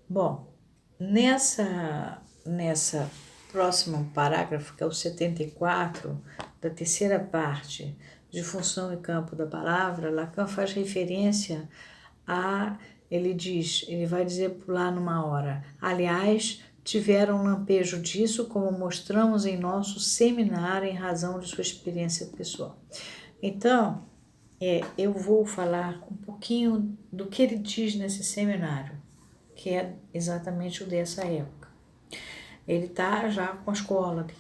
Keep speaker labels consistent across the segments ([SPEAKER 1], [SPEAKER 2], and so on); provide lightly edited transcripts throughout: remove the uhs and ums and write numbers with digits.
[SPEAKER 1] Bom, nessa próximo parágrafo, que é o 74, da terceira parte de função e campo da palavra, Lacan faz referência a, ele vai dizer lá numa hora, aliás, tiveram um lampejo disso, como mostramos em nosso seminário, em razão de sua experiência pessoal. Então, eu vou falar um pouquinho do que ele diz nesse seminário, que é exatamente o dessa época. Ele está já com a escola dele.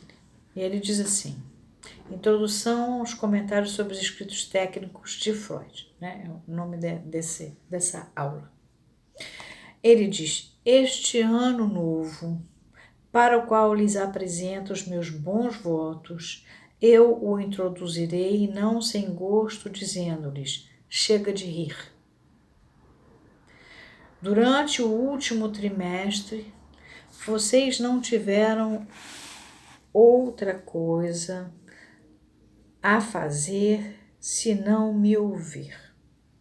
[SPEAKER 1] E ele diz assim: Introdução aos comentários sobre os escritos técnicos de Freud, né? É o nome dessa aula. Ele diz: Este ano novo, para o qual lhes apresento os meus bons votos, eu o introduzirei não sem gosto, dizendo-lhes: chega de rir. Durante o último trimestre, vocês não tiveram outra coisa a fazer senão me ouvir.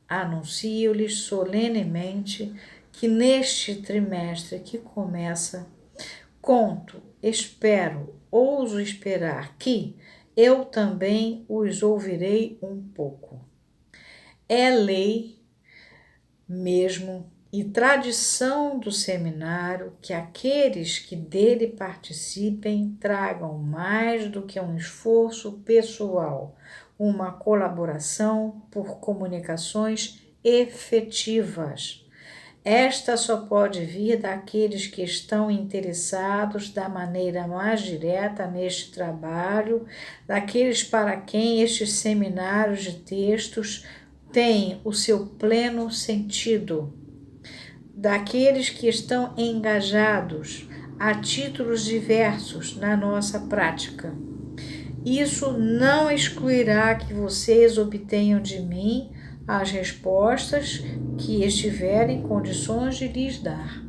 [SPEAKER 1] Anuncio-lhes solenemente que neste trimestre que começa, conto, espero, ouso esperar que eu também os ouvirei um pouco. É lei mesmo e tradição do seminário que aqueles que dele participem tragam mais do que um esforço pessoal, uma colaboração por comunicações efetivas. Esta só pode vir daqueles que estão interessados da maneira mais direta neste trabalho, daqueles para quem estes seminários de textos têm o seu pleno sentido, daqueles que estão engajados a títulos diversos na nossa prática. Isso não excluirá que vocês obtenham de mim as respostas que estiverem em condições de lhes dar.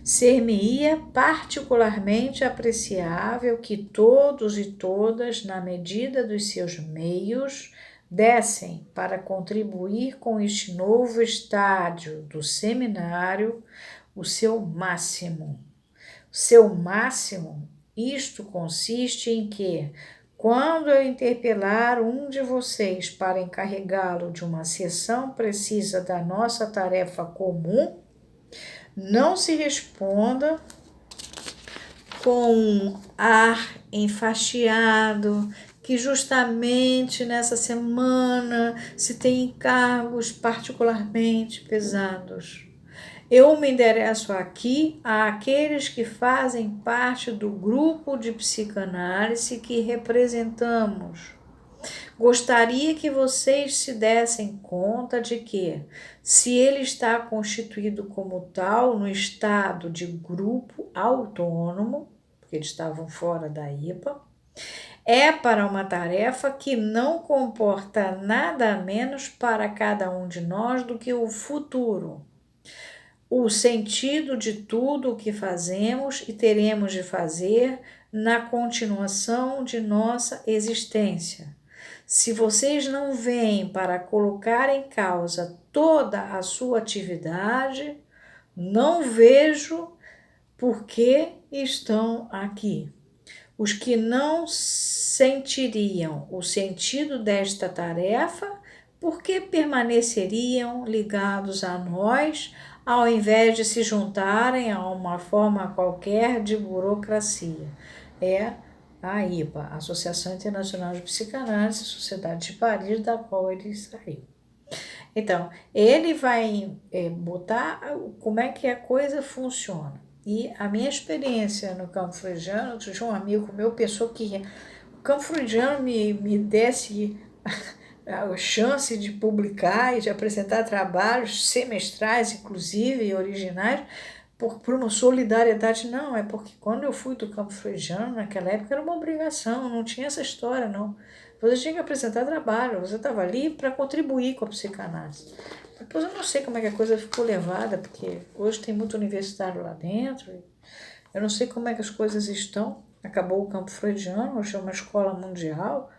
[SPEAKER 1] Ser-me-ia particularmente apreciável que todos e todas, na medida dos seus meios, dessem para contribuir com este novo estádio do seminário o seu máximo. Seu máximo, isto consiste em que, quando eu interpelar um de vocês para encarregá-lo de uma seção precisa da nossa tarefa comum, não se responda com um ar enfastiado, que justamente nessa semana se tem encargos particularmente pesados. Eu me endereço aqui àqueles que fazem parte do grupo de psicanálise que representamos. Gostaria que vocês se dessem conta de que, se ele está constituído como tal no estado de grupo autônomo, porque eles estavam fora da IPA, é para uma tarefa que não comporta nada menos para cada um de nós do que o futuro, o sentido de tudo o que fazemos e teremos de fazer na continuação de nossa existência. Se vocês não vêm para colocar em causa toda a sua atividade, não vejo por que estão aqui. Os que não sentiriam o sentido desta tarefa, por que permaneceriam ligados a nós, ao invés de se juntarem a uma forma qualquer de burocracia? É a IPA, Associação Internacional de Psicanálise, Sociedade de Paris, da qual ele saiu. Então, ele vai botar como é que a coisa funciona. E a minha experiência no campo freudiano, tinha um amigo meu pensou que o campo freudiano me desse a chance de publicar e de apresentar trabalhos semestrais, inclusive, e originais, por uma solidariedade. Não, é porque quando eu fui do campo freudiano, naquela época era uma obrigação, não tinha essa história, não. Você tinha que apresentar trabalho, você estava ali para contribuir com a psicanálise. Depois eu não sei como é que a coisa ficou levada, porque hoje tem muito universitário lá dentro, eu não sei como é que as coisas estão. Acabou o campo freudiano, hoje é uma escola mundial.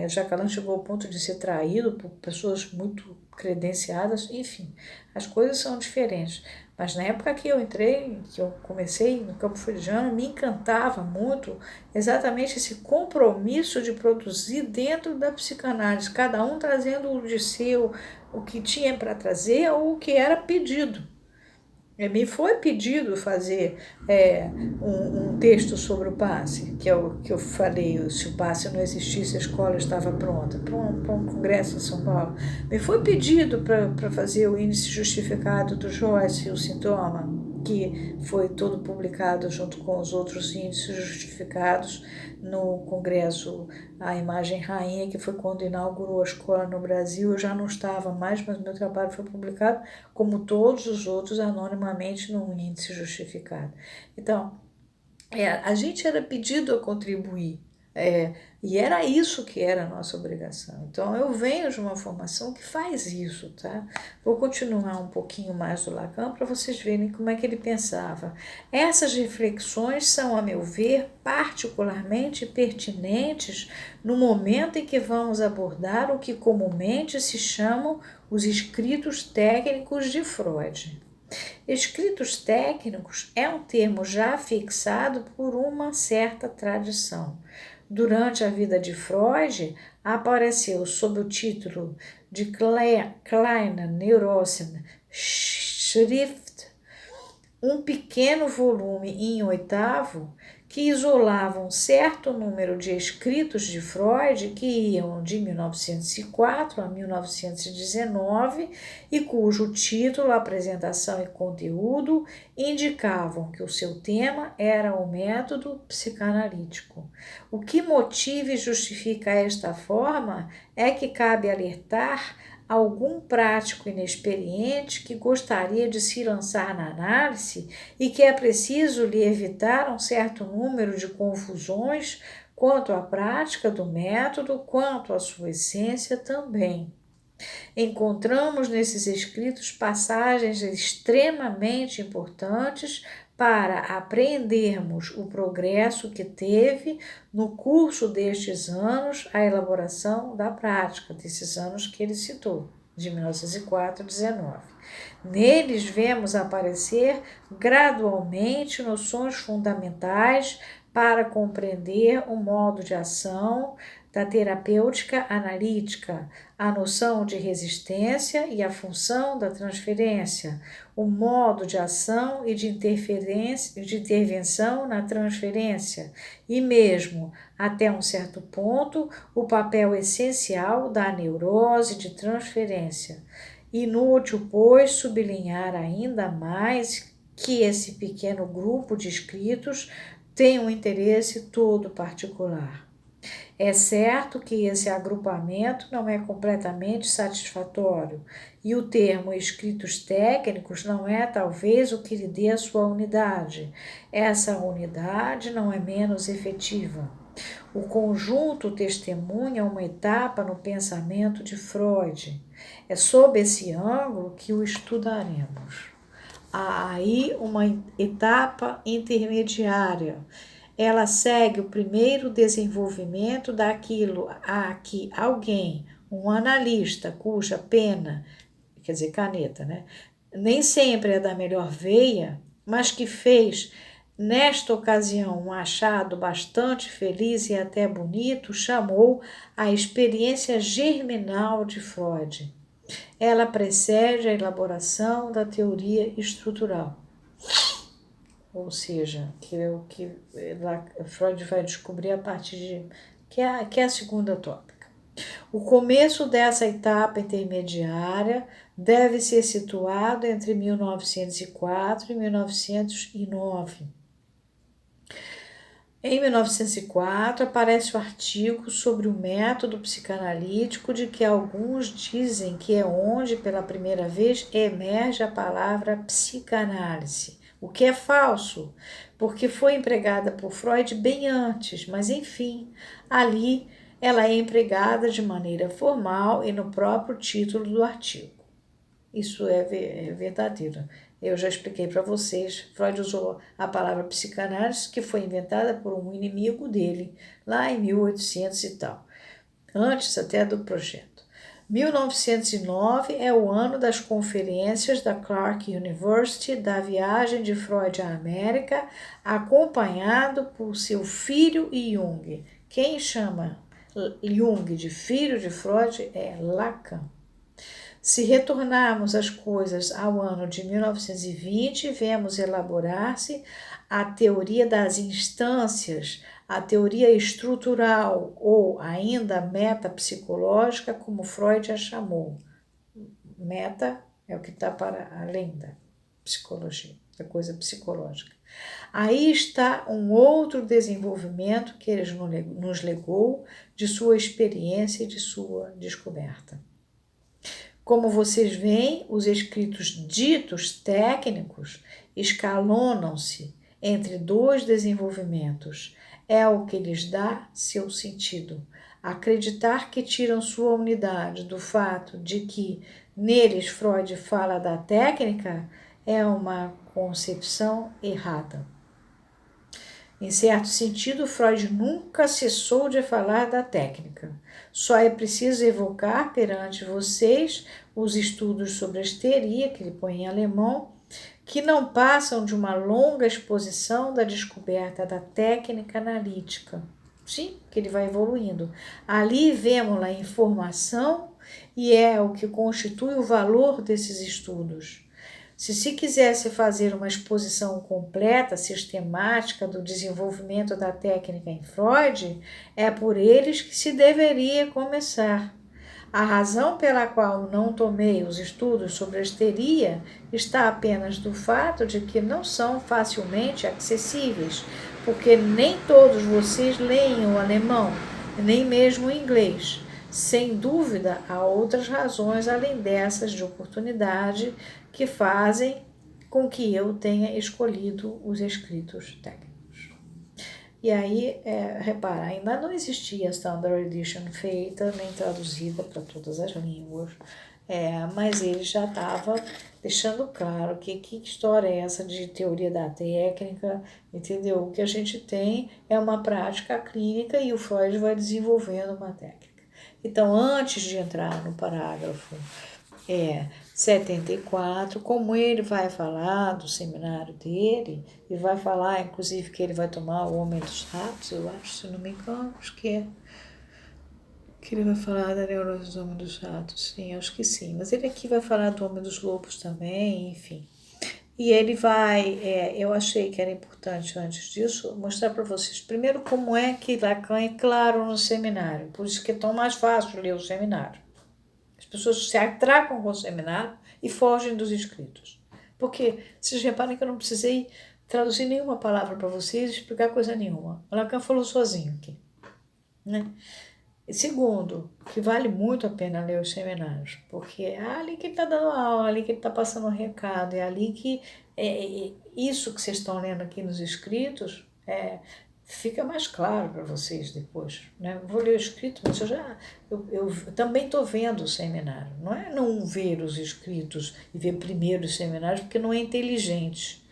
[SPEAKER 1] Jacalan chegou ao ponto de ser traído por pessoas muito credenciadas, enfim, as coisas são diferentes. Mas na época que eu entrei, que eu comecei no campo freudiano, me encantava muito exatamente esse compromisso de produzir dentro da psicanálise, cada um trazendo o de seu, o que tinha para trazer ou o que era pedido. Me foi pedido fazer um texto sobre o passe, que é o que eu falei, se o passe não existisse, a escola estava pronta, para um congresso em São Paulo. Me foi pedido para fazer o índice justificado do Joyce, o sintoma, que foi todo publicado junto com os outros índices justificados no congresso A Imagem Rainha, que foi quando inaugurou a escola no Brasil. Eu já não estava mais, mas meu trabalho foi publicado, como todos os outros, anonimamente num índice justificado. Então, a gente era pedido a contribuir, e era isso que era a nossa obrigação. Então, eu venho de uma formação que faz isso, tá? Vou continuar um pouquinho mais do Lacan para vocês verem como é que ele pensava. Essas reflexões são, a meu ver, particularmente pertinentes no momento em que vamos abordar o que comumente se chamam os escritos técnicos de Freud. Escritos técnicos é um termo já fixado por uma certa tradição. Durante a vida de Freud, apareceu sob o título de Kleine Neurosen Schrift um pequeno volume em oitavo que isolava um certo número de escritos de Freud que iam de 1904 a 1919 e cujo título, apresentação e conteúdo indicavam que o seu tema era o método psicanalítico. O que motiva e justifica esta forma é que cabe alertar algum prático inexperiente que gostaria de se lançar na análise e que é preciso lhe evitar um certo número de confusões quanto à prática do método, quanto à sua essência também. Encontramos nesses escritos passagens extremamente importantes para apreendermos o progresso que teve no curso destes anos a elaboração da prática, desses anos que ele citou, de 1904 a 19. Neles vemos aparecer gradualmente noções fundamentais para compreender o modo de ação da terapêutica analítica, a noção de resistência e a função da transferência, o modo de ação e de intervenção na transferência, e mesmo, até um certo ponto, o papel essencial da neurose de transferência. Inútil, pois, sublinhar ainda mais que esse pequeno grupo de escritos tem um interesse todo particular. É certo que esse agrupamento não é completamente satisfatório e o termo escritos técnicos não é talvez o que lhe dê a sua unidade. Essa unidade não é menos efetiva. O conjunto testemunha uma etapa no pensamento de Freud. É sob esse ângulo que o estudaremos. Há aí uma etapa intermediária. Ela segue o primeiro desenvolvimento daquilo a que alguém, um analista cuja pena, quer dizer, caneta, né, nem sempre é da melhor veia, mas que fez, nesta ocasião, um achado bastante feliz e até bonito, chamou a experiência germinal de Freud. Ela precede a elaboração da teoria estrutural. Ou seja, que é o que Freud vai descobrir a partir de... que é a segunda tópica. O começo dessa etapa intermediária deve ser situado entre 1904 e 1909. Em 1904, aparece o artigo sobre o método psicanalítico, de que alguns dizem que é onde, pela primeira vez, emerge a palavra psicanálise. O que é falso, porque foi empregada por Freud bem antes, mas enfim, ali ela é empregada de maneira formal e no próprio título do artigo. Isso é verdadeiro. Eu já expliquei para vocês, Freud usou a palavra psicanálise, que foi inventada por um inimigo dele, lá em 1800 e tal, antes até do projeto. 1909 é o ano das conferências da Clark University da viagem de Freud à América, acompanhado por seu filho Jung. Quem chama Jung de filho de Freud é Lacan. Se retornarmos as coisas ao ano de 1920, vemos elaborar-se a teoria das instâncias, a teoria estrutural ou ainda metapsicológica, como Freud a chamou. Meta é o que está para além da psicologia, da coisa psicológica. Aí está um outro desenvolvimento que ele nos legou de sua experiência e de sua descoberta. Como vocês veem, os escritos ditos técnicos escalonam-se entre dois desenvolvimentos. É o que lhes dá seu sentido. Acreditar que tiram sua unidade do fato de que neles Freud fala da técnica é uma concepção errada. Em certo sentido, Freud nunca cessou de falar da técnica. Só é preciso evocar perante vocês os estudos sobre a histeria, que ele põe em alemão, que não passam de uma longa exposição da descoberta da técnica analítica. Sim, que ele vai evoluindo. Ali vemos a informação e é o que constitui o valor desses estudos. Se quisesse fazer uma exposição completa, sistemática do desenvolvimento da técnica em Freud, é por eles que se deveria começar. A razão pela qual não tomei os estudos sobre a histeria está apenas do fato de que não são facilmente acessíveis, porque nem todos vocês leem o alemão, nem mesmo o inglês. Sem dúvida, há outras razões além dessas de oportunidade que fazem com que eu tenha escolhido os escritos técnicos. E aí, repara, ainda não existia a Standard Edition feita, nem traduzida para todas as línguas, mas ele já estava deixando claro que história é essa de teoria da técnica, entendeu? O que a gente tem é uma prática clínica e o Freud vai desenvolvendo uma técnica. Então, antes de entrar no parágrafo 74, como ele vai falar do seminário dele, e vai falar, inclusive, que ele vai tomar o Homem dos Ratos, eu acho, se não me engano, acho que é. Que ele vai falar da neurose do Homem dos Ratos, sim, acho que sim. Mas ele aqui vai falar do Homem dos Lobos também, enfim. E ele vai, eu achei que era importante antes disso, mostrar para vocês primeiro como é que Lacan é claro no seminário, por isso que é tão mais fácil ler o seminário. As pessoas se atracam com o seminário e fogem dos escritos. Porque vocês reparem que eu não precisei traduzir nenhuma palavra para vocês, explicar coisa nenhuma. O Lacan falou sozinho aqui, né? E segundo, que vale muito a pena ler os seminários, porque é ali que ele está dando aula, é ali que ele está passando um recado, é ali que isso que vocês estão lendo aqui nos escritos fica mais claro para vocês depois. Né? Vou ler o escrito, mas eu também estou vendo o seminário. Não é não ver os escritos e ver primeiro os seminários, porque não é inteligente.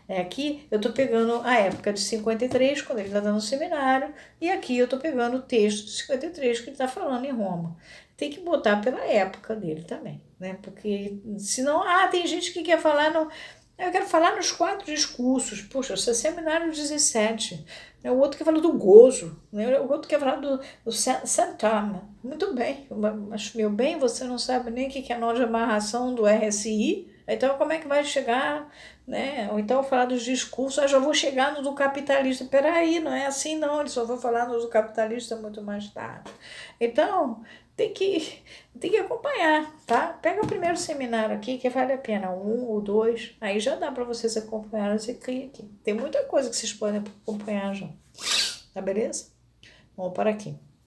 [SPEAKER 1] Aqui eu estou pegando a época de 53, quando ele está dando o seminário, e aqui eu estou pegando o texto de 53 que ele está falando em Roma. Tem que botar pela época dele também, né? Porque senão, tem gente que quer falar eu quero falar nos 4 discursos. Poxa, esse é seminário 17. Né? O outro quer falar do gozo, né? O outro quer falar do santama. Muito bem, mas meu bem, você não sabe nem o que é nó de amarração do RSI. Então, como é que vai chegar, né? Ou então falar dos discursos, já vou chegar no do capitalista. Peraí, não é assim não, ele só vai falar no do capitalista muito mais tarde. Então, tem que acompanhar, tá? Pega o primeiro seminário aqui, que vale a pena, 1 ou 2, aí já dá para vocês acompanhar, você cria aqui. Tem muita coisa que vocês podem acompanhar já, tá beleza? Vamos para aqui.